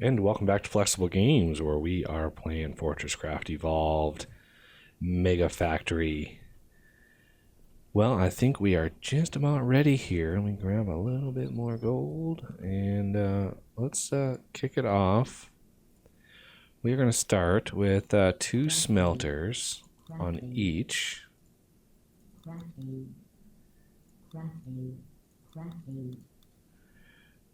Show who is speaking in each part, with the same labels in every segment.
Speaker 1: And welcome back to Flexible Games, where we are playing FortressCraft Evolved Mega Factory. Well, I think we are just about ready here. Let me grab a little bit more gold, and let's kick it off. We're going to start with 2 smelters on each.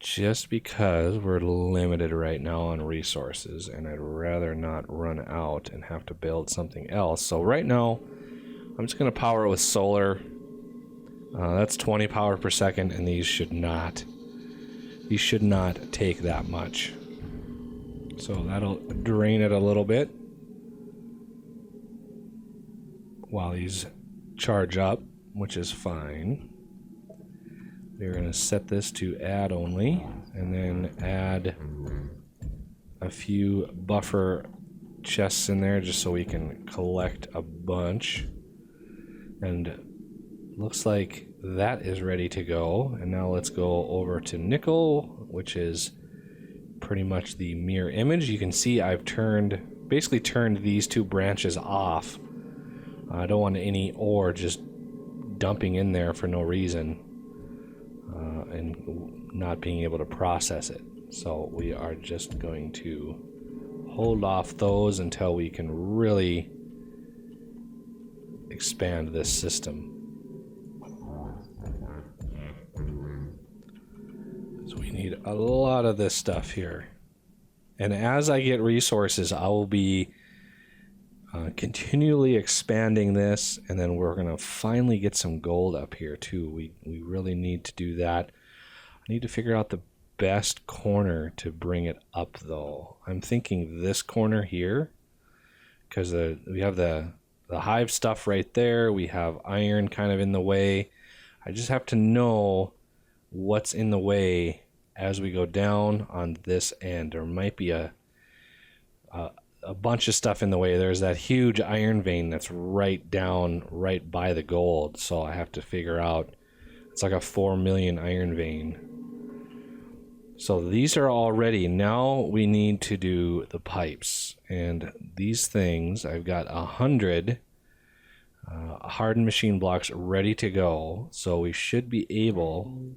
Speaker 1: Just because we're limited right now on resources, and I'd rather not run out and have to build something else. So right now, I'm just going to power it with solar. That's 20 power per second, and these should not take that much. So that'll drain it a little bit while these charge up, which is fine. We're going to set this to add only, and then add a few buffer chests in there just so we can collect a bunch. And looks like that is ready to go. And now let's go over to nickel, which is pretty much the mirror image. You can see I've basically turned these 2 branches off. I don't want any ore just dumping in there for no reason. And not being able to process it. So we are just going to hold off those until we can really expand this system. So we need a lot of this stuff here. And as I get resources, I will be continually expanding this, and then we're going to finally get some gold up here too. We really need to do that. I need to figure out the best corner to bring it up though. I'm thinking this corner here, because we have the hive stuff right there. We have iron kind of in the way. I just have to know what's in the way as we go down on this end. There might be a bunch of stuff in the way. There's that huge iron vein that's right by the gold. So I have to figure out, it's like a 4 million iron vein. So these are all ready. Now we need to do the pipes. And these things, I've got 100 hardened machine blocks ready to go. So we should be able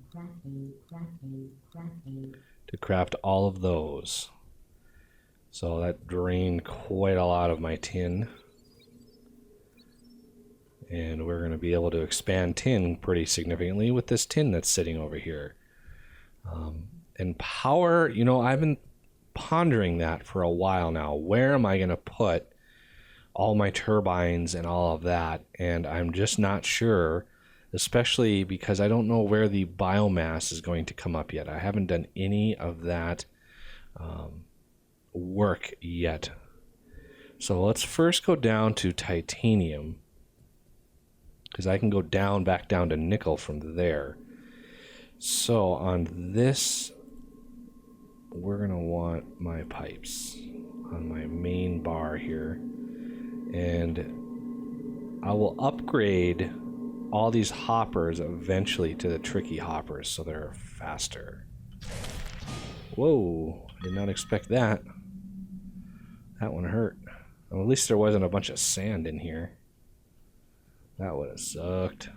Speaker 1: to craft all of those. So that drained quite a lot of my tin. And we're going to be able to expand tin pretty significantly with this tin that's sitting over here. And power, I've been pondering that for a while now. Where am I going to put all my turbines and all of that? And I'm just not sure, especially because I don't know where the biomass is going to come up yet. I haven't done any of that work yet. So let's first go down to titanium, because I can go back down to nickel from there. So on this, we're going to want my pipes on my main bar here. And I will upgrade all these hoppers eventually to the tricky hoppers so they're faster. Whoa, did not expect that. That one hurt. Well, at least there wasn't a bunch of sand in here. That would have sucked.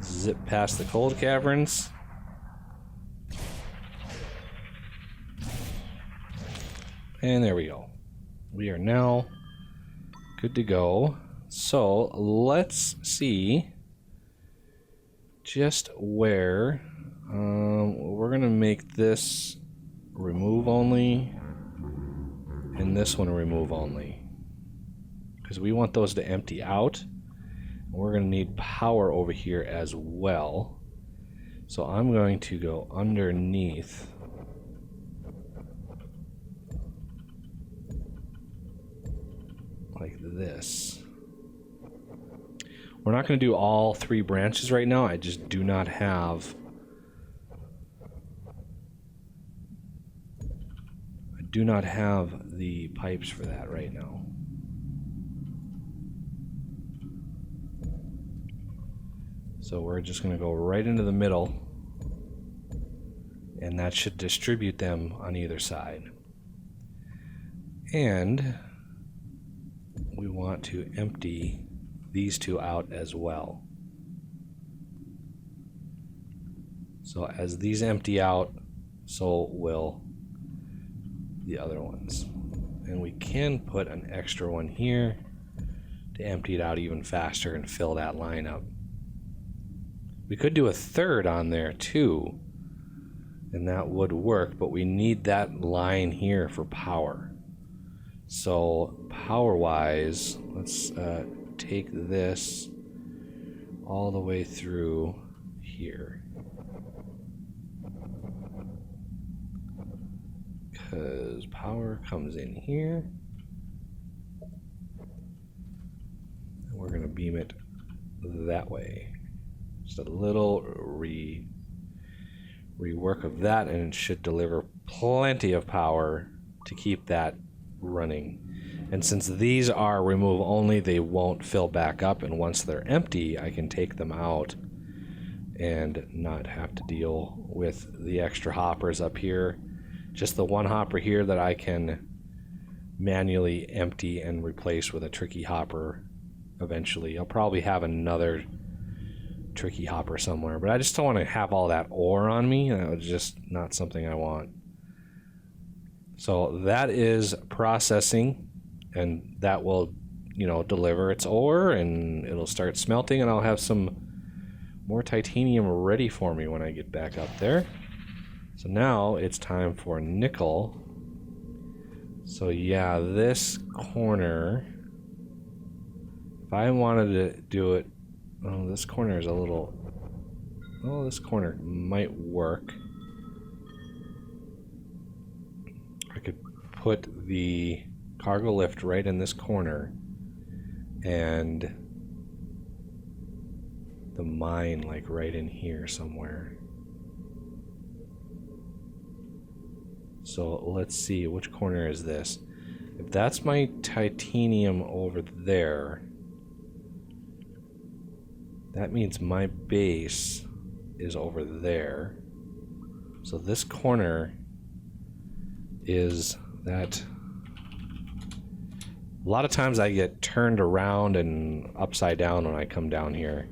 Speaker 1: Zip past the cold caverns. And there we go. We are now good to go. So let's see just where we're going to make this remove only and this one remove only, because we want those to empty out. We're going to need power over here as well. So I'm going to go underneath like this. We're not going to do all 3 branches right now. I just do not have the pipes for that right now. So we're just going to go right into the middle, and that should distribute them on either side. And we want to empty these two out as well. So as these empty out, so will the other ones. And we can put an extra one here to empty it out even faster and fill that line up. We could do a third on there too, and that would work, but we need that line here for power. So power-wise, let's take this all the way through here. Because power comes in here. And we're going to beam it that way. Just a little rework of that, and it should deliver plenty of power to keep that running. And since these are remove only, they won't fill back up, and once they're empty I can take them out and not have to deal with the extra hoppers up here. Just the one hopper here that I can manually empty and replace with a tricky hopper eventually. I'll probably have another tricky hopper somewhere, but I just don't want to have all that ore on me. That was just not something I want. So that is processing, and that will, you know, deliver its ore, and it'll start smelting, and I'll have some more titanium ready for me when I get back up there. So now it's time for nickel. So yeah, this corner, if I wanted to do it, oh, this corner is a little, oh, this corner might work. I could put the cargo lift right in this corner and the mine like right in here somewhere. So let's see, which corner is this? If that's my titanium over there, that means my base is over there. So this corner is that. A lot of times I get turned around and upside down when I come down here,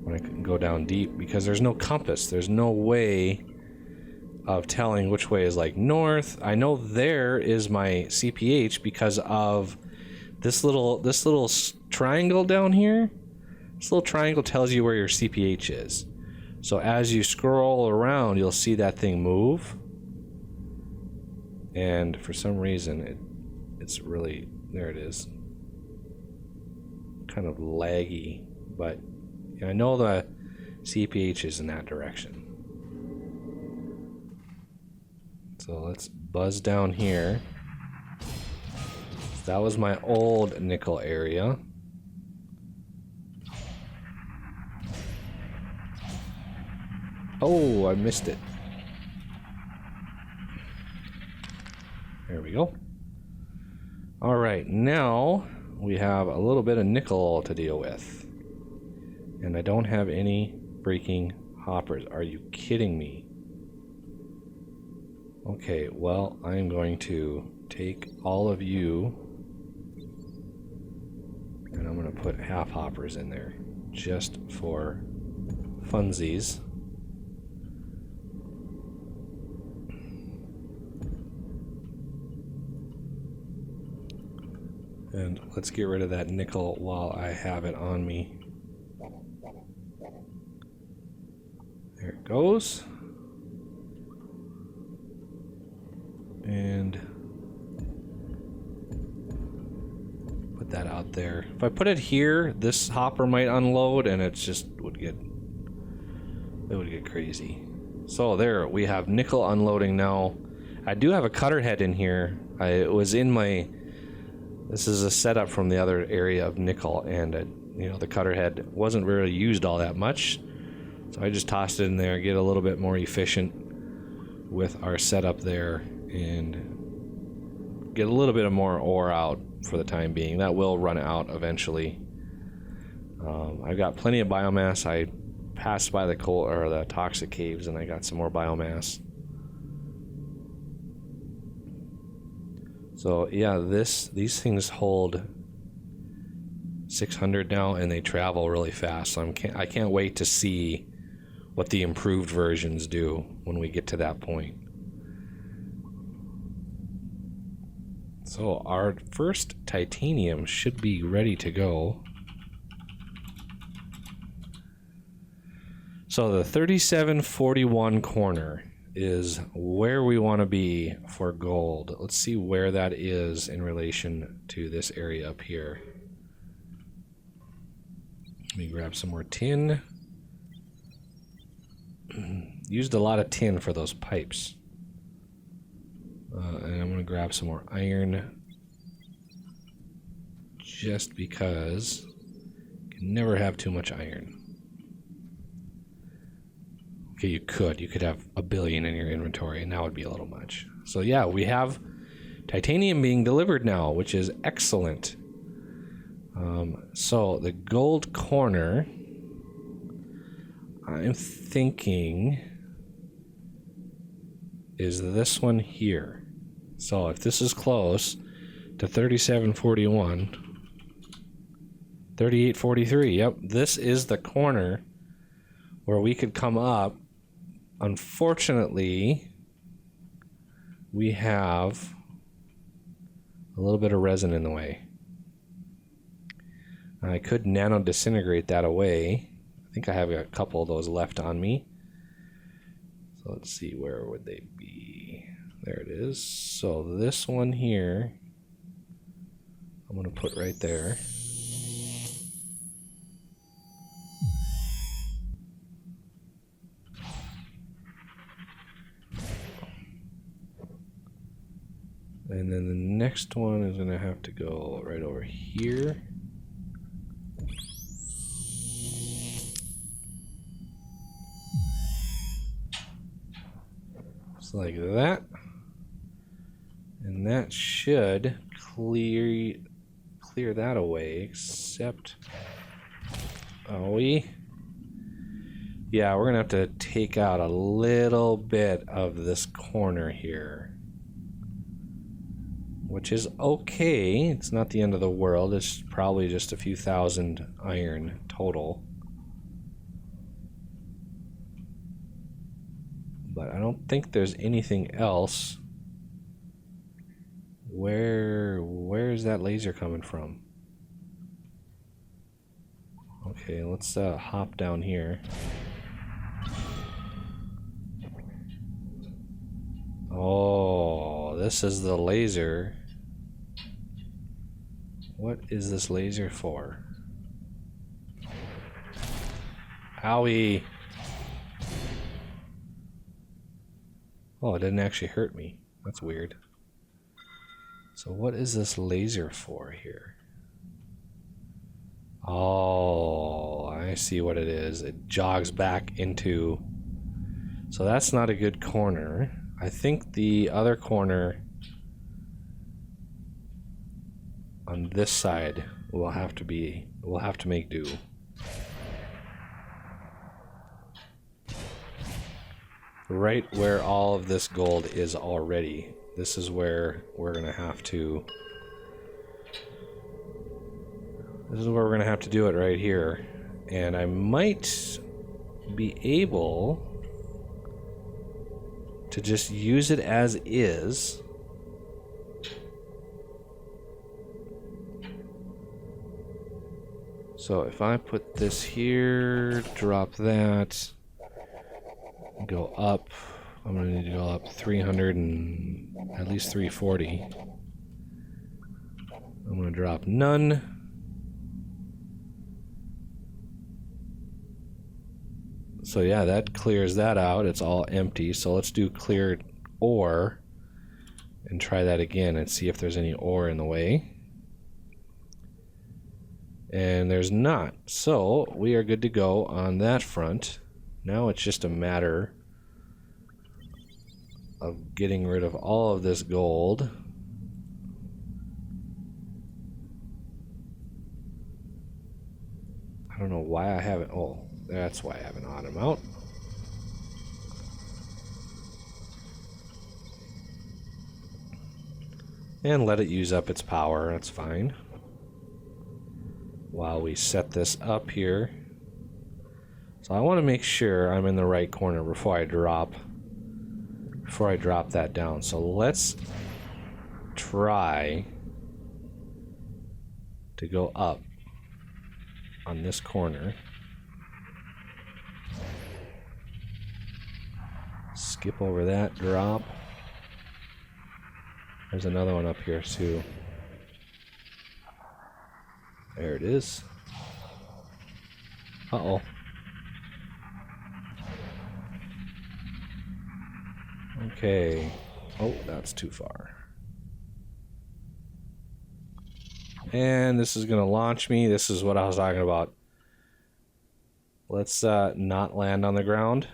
Speaker 1: when I go down deep, because there's no compass. There's no way of telling which way is like north. I know there is my CPH because of this little triangle down here. This little triangle tells you where your CPH is. So as you scroll around, you'll see that thing move. And for some reason, it's really, there it is. Kind of laggy, but I know the CPH is in that direction. So let's buzz down here. That was my old nickel area. Oh, I missed it. There we go. All right, now we have a little bit of nickel to deal with. And I don't have any freaking hoppers. Are you kidding me? Okay, well, I'm going to take all of you and I'm going to put half hoppers in there just for funsies. And let's get rid of that nickel while I have it on me. There it goes. And put that out there. If I put it here, this hopper might unload and it just would get crazy. So there, we have nickel unloading now. I do have a cutter head in here. It was in my, this is a setup from the other area of nickel, and you know, the cutter head wasn't really used all that much. So I just tossed it in there, get a little bit more efficient with our setup there, and get a little bit of more ore out for the time being. That will run out eventually. I've got plenty of biomass. I passed by the coal or the toxic caves, and I got some more biomass. So yeah, these things hold 600 now, and they travel really fast. So I can't wait to see what the improved versions do when we get to that point. So our first titanium should be ready to go. So the 3741 corner is where we want to be for gold. Let's see where that is in relation to this area up here. Let me grab some more tin. Used a lot of tin for those pipes. And I'm going to grab some more iron. Just because you can never have too much iron. Okay, you could have 1 billion in your inventory, and that would be a little much. So yeah, we have titanium being delivered now, which is excellent. So the gold corner, I'm thinking, is this one here. So if this is close to 3741, 3843, yep, this is the corner where we could come up. Unfortunately, we have a little bit of resin in the way. I could nano disintegrate that away. I think I have a couple of those left on me. So let's see, where would they be? There it is. So this one here, I'm going to put right there. And then the next one is going to have to go right over here. Just like that. And that should clear that away, except... Yeah, we're going to have to take out a little bit of this corner here. Which is okay. It's not the end of the world. It's probably just a few thousand iron total. But I don't think there's anything else. Where is that laser coming from? Okay, let's hop down here. Oh, this is the laser. What is this laser for? Owie! Oh, it didn't actually hurt me. That's weird. So what is this laser for here? Oh, I see what it is. It jogs back into... So that's not a good corner. I think the other corner on this side will have to make do. Right where all of this gold is already. This is where we're gonna have to... This is where we're gonna have to do it right here. And I might be able to just use it as is. So if I put this here, drop that, go up, I'm gonna need to go up 300 and at least 340. I'm gonna drop none. So yeah, that clears that out. It's all empty. So let's do cleared ore and try that again and see if there's any ore in the way. And there's not. So we are good to go on that front. Now it's just a matter of getting rid of all of this gold. I don't know why I haven't. Oh, that's why I haven't odd amount. And let it use up its power. That's fine. While we set this up here. So I want to make sure I'm in the right corner before I drop that down. So let's try to go up on this corner. Skip over that drop. There's another one up here too. There it is. Uh-oh. Okay. Oh, that's too far. And this is going to launch me. This is what I was talking about. Let's not land on the ground.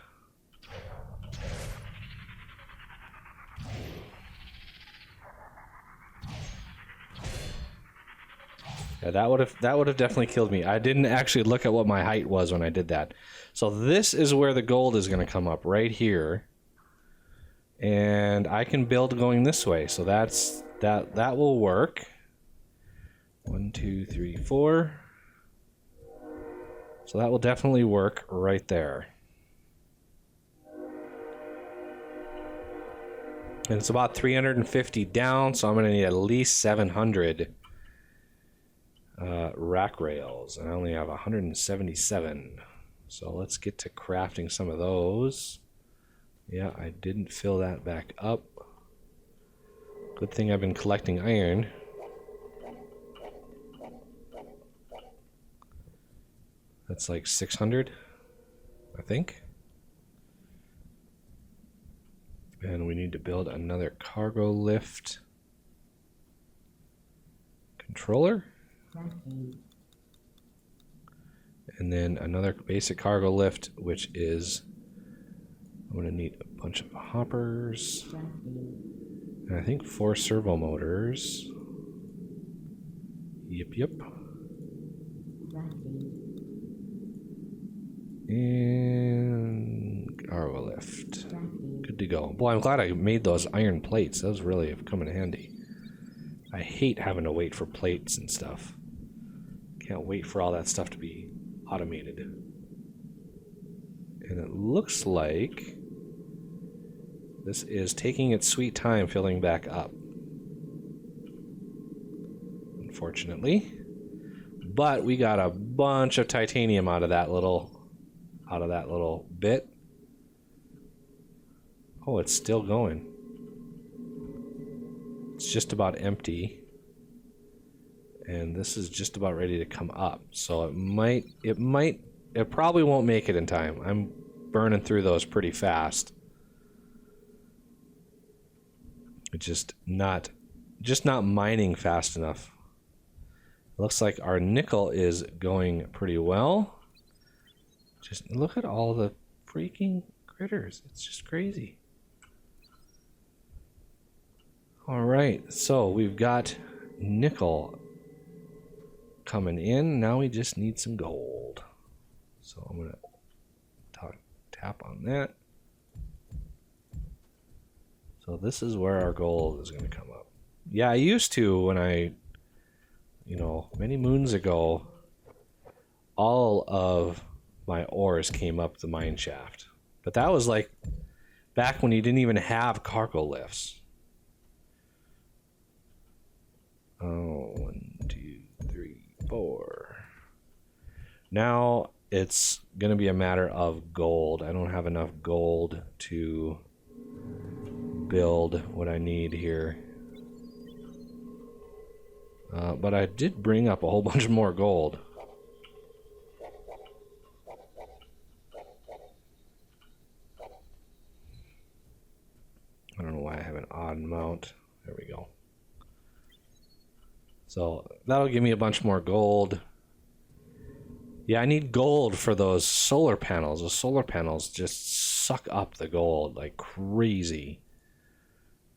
Speaker 1: Yeah, that would have definitely killed me. I didn't actually look at what my height was when I did that. So this is where the gold is going to come up, right here. And I can build going this way. So that will work. 1, 2, 3, 4. So that will definitely work right there. And it's about 350 down, so I'm going to need at least 700 rack rails, and I only have 177. So let's get to crafting some of those. Yeah, I didn't fill that back up. Good thing I've been collecting iron. That's like 600, I think. And we need to build another cargo lift controller. And then another basic cargo lift, which is, I'm going to need a bunch of hoppers. And I think 4 servo motors. Yep. And cargo lift. Good to go. Boy, I'm glad I made those iron plates. Those really have come in handy. I hate having to wait for plates and stuff. Can't wait for all that stuff to be automated. And it looks like this is taking its sweet time filling back up. Unfortunately. But we got a bunch of titanium out of that little bit. Oh, it's still going. It's just about empty. And this is just about ready to come up. So it probably won't make it in time. I'm burning through those pretty fast. It's just not mining fast enough. Looks like our nickel is going pretty well. Just look at all the freaking critters. It's just crazy. All right, so we've got nickel coming in. Now we just need some gold. So I'm going to tap on that. So this is where our gold is going to come up. Yeah, I used to when I, many moons ago, all of my ores came up the mine shaft. But that was like back when you didn't even have cargo lifts. Oh, 1, 2, 3, 4. Now it's going to be a matter of gold. I don't have enough gold to build what I need here. But I did bring up a whole bunch more gold. I don't know why I have an odd amount. There we go. So that'll give me a bunch more gold. Yeah, I need gold for those solar panels. Those solar panels just suck up the gold like crazy.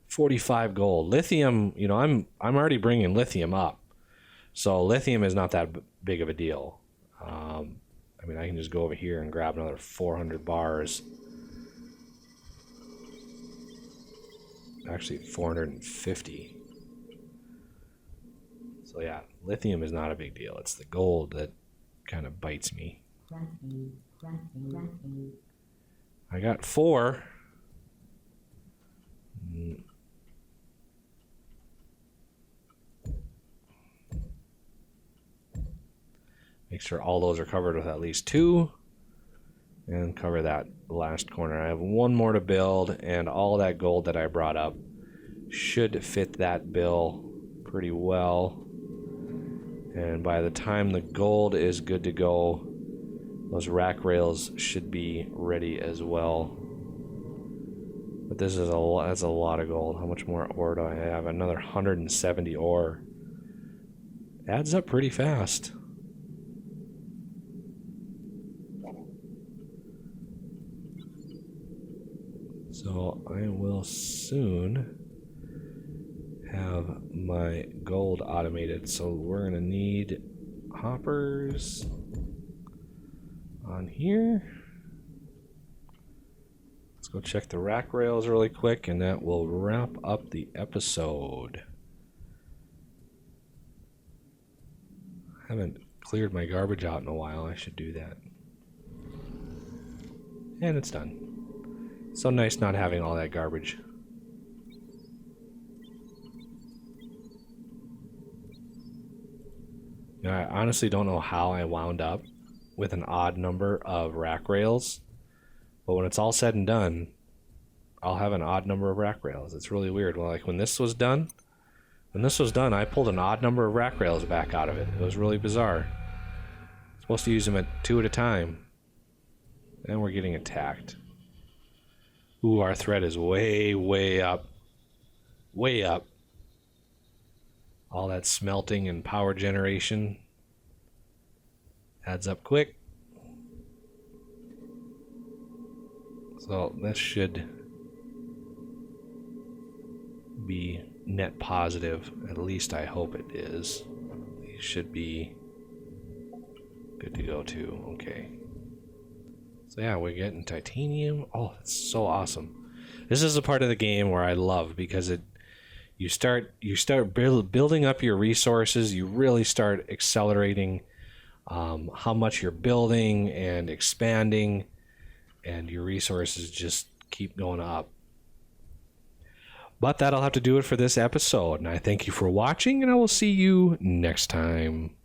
Speaker 1: 45 gold. Lithium, I'm already bringing lithium up. So lithium is not that big of a deal. I mean, I can just go over here and grab another 400 bars. Actually, 450. So yeah, lithium is not a big deal. It's the gold that kind of bites me. I got 4. Make sure all those are covered with at least 2. And cover that last corner. I have 1 more to build, and all that gold that I brought up should fit that bill pretty well. And by the time the gold is good to go, those rack rails should be ready as well. But this is that's a lot of gold. How much more ore do I have? Another 170 ore. Adds up pretty fast. So I will soon have my gold automated. So we're going to need hoppers on here. Let's go check the rack rails really quick, and that will wrap up the episode. I haven't cleared my garbage out in a while. I should do that. And it's done. So nice not having all that garbage. Now, I honestly don't know how I wound up with an odd number of rack rails, but when it's all said and done, I'll have an odd number of rack rails. It's really weird. Well, like when this was done, I pulled an odd number of rack rails back out of it. It was really bizarre. I'm supposed to use them at 2 at a time, and we're getting attacked. Ooh, our threat is way, way up. Way up. All that smelting and power generation adds up quick. So that should be net positive. At least I hope it is. These should be good to go too. Okay. So yeah, we're getting titanium. Oh, that's so awesome. This is a part of the game where I love, because you start building up your resources. You really start accelerating how much you're building and expanding, and your resources just keep going up. But that'll have to do it for this episode, and I thank you for watching, and I will see you next time.